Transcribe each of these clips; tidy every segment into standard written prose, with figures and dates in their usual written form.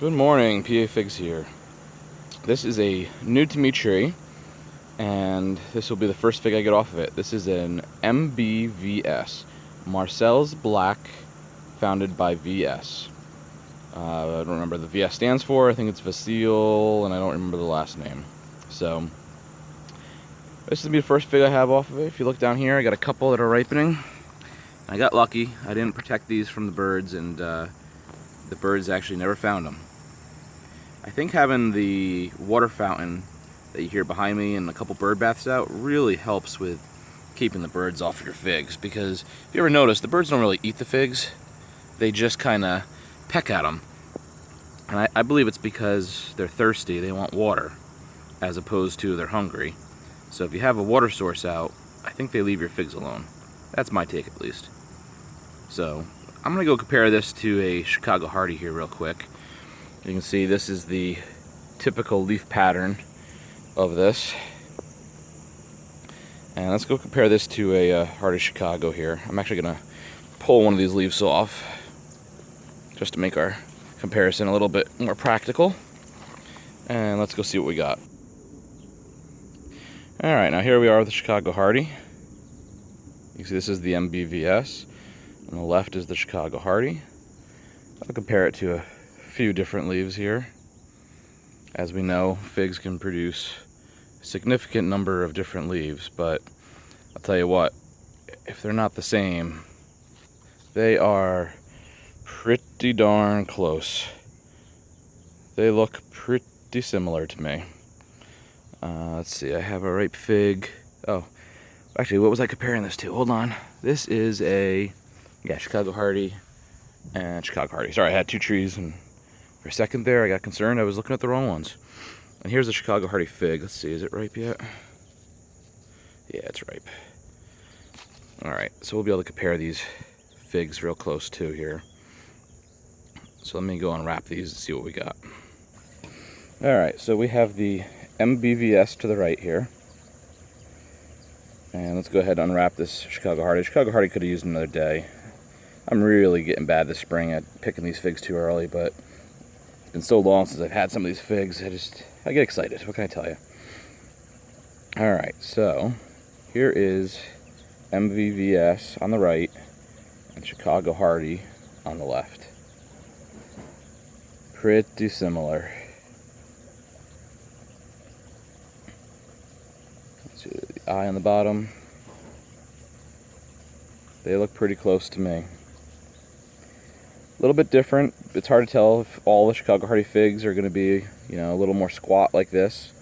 Good morning, PA Figs here. This is a new to me tree, and this will be the first fig I get off of it. This is an MBVS, Marcel's Black, founded by VS. I don't remember what the VS stands for. I think it's Vasile, and I don't remember the last name. So, this will be the first fig I have off of it. If you look down here, I got a couple that are ripening. I got lucky. I didn't protect these from the birds, and the birds actually never found them. I think having the water fountain that you hear behind me and a couple bird baths out really helps with keeping the birds off your figs, because if you ever notice, the birds don't really eat the figs. They just kind of peck at them. And I believe it's because they're thirsty, they want water, as opposed to they're hungry. So if you have a water source out, I think they leave your figs alone. That's my take, at least. So I'm going to go compare this to a Chicago Hardy here real quick. You can see this is the typical leaf pattern of this. And let's go compare this to a Hardy Chicago here. I'm actually going to pull one of these leaves off just to make our comparison a little bit more practical. And let's go see what we got. Alright, now here we are with the Chicago Hardy. You can see this is the MBVS. On the left is the Chicago Hardy. I'll compare it to a few different leaves here. As we know, figs can produce a significant number of different leaves, but I'll tell you what, if they're not the same, they are pretty darn close. They look pretty similar to me. Let's see, I have a ripe fig. Oh, actually, what was I comparing this to? Hold on. This is a, Chicago Hardy and Chicago Hardy. Sorry, I had two trees, and for a second there, I got concerned. I was looking at the wrong ones. And here's the Chicago Hardy fig. Let's see, is it ripe yet? Yeah, it's ripe. Alright, so we'll be able to compare these figs real close too here. So let me go unwrap these and see what we got. Alright, so we have the MBVS to the right here. And let's go ahead and unwrap this Chicago Hardy. Chicago Hardy could have used another day. I'm really getting bad this spring at picking these figs too early, but it's been so long since I've had some of these figs, I get excited. What can I tell you? Alright, so here is MVVS on the right and Chicago Hardy on the left. Pretty similar. Let's see, the eye on the bottom. They look pretty close to me. A little bit different. It's hard to tell if all the Chicago Hardy figs are going to be, a little more squat like this,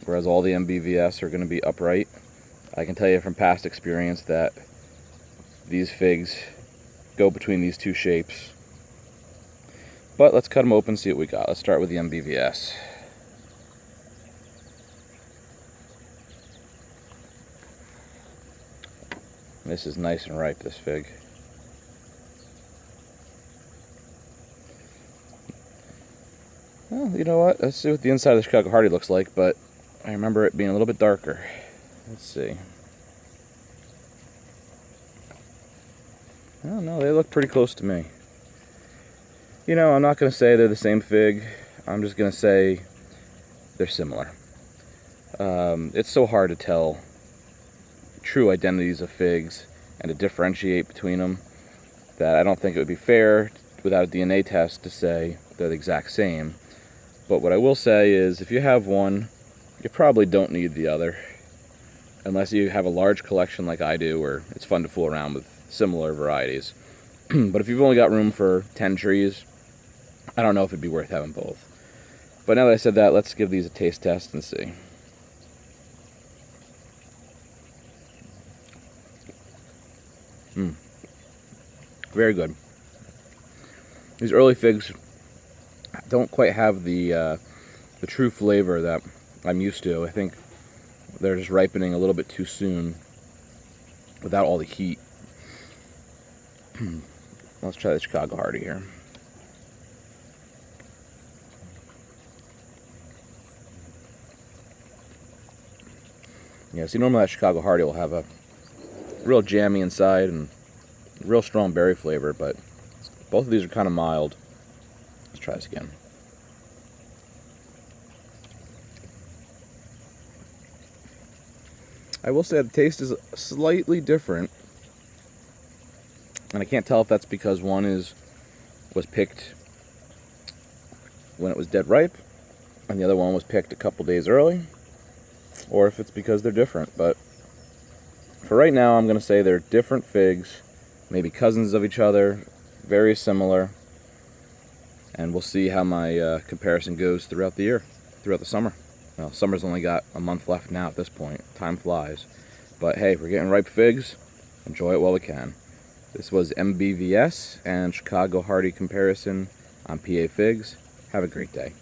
whereas all the MBVS are going to be upright. I can tell you from past experience that these figs go between these two shapes. But let's cut them open and see what we got. Let's start with the MBVS. This is nice and ripe, this fig. Well, you know what? Let's see what the inside of the Chicago Hardy looks like, but I remember it being a little bit darker. Let's see. I don't know, they look pretty close to me. I'm not going to say they're the same fig. I'm just going to say they're similar. It's so hard to tell true identities of figs and to differentiate between them that I don't think it would be fair without a DNA test to say they're the exact same. But what I will say is, if you have one, you probably don't need the other. Unless you have a large collection like I do, where it's fun to fool around with similar varieties. But if you've only got room for 10 trees, I don't know if it'd be worth having both. But now that I said that, let's give these a taste test and see. Very good. These early figs don't quite have the true flavor that I'm used to. I think they're just ripening a little bit too soon without all the heat. Let's try the Chicago Hardy here. Yeah, see, normally that Chicago Hardy will have a real jammy inside and real strong berry flavor, but both of these are kind of mild. Let's try this again. I will say the taste is slightly different, and I can't tell if that's because one was picked when it was dead ripe, and the other one was picked a couple days early, or if it's because they're different. But for right now, I'm going to say they're different figs, maybe cousins of each other, very similar, and we'll see how my comparison goes throughout the year, throughout the summer. Well, summer's only got a month left now at this point. Time flies. But hey, we're getting ripe figs. Enjoy it while we can. This was MBVS and Chicago Hardy comparison on PA Figs. Have a great day.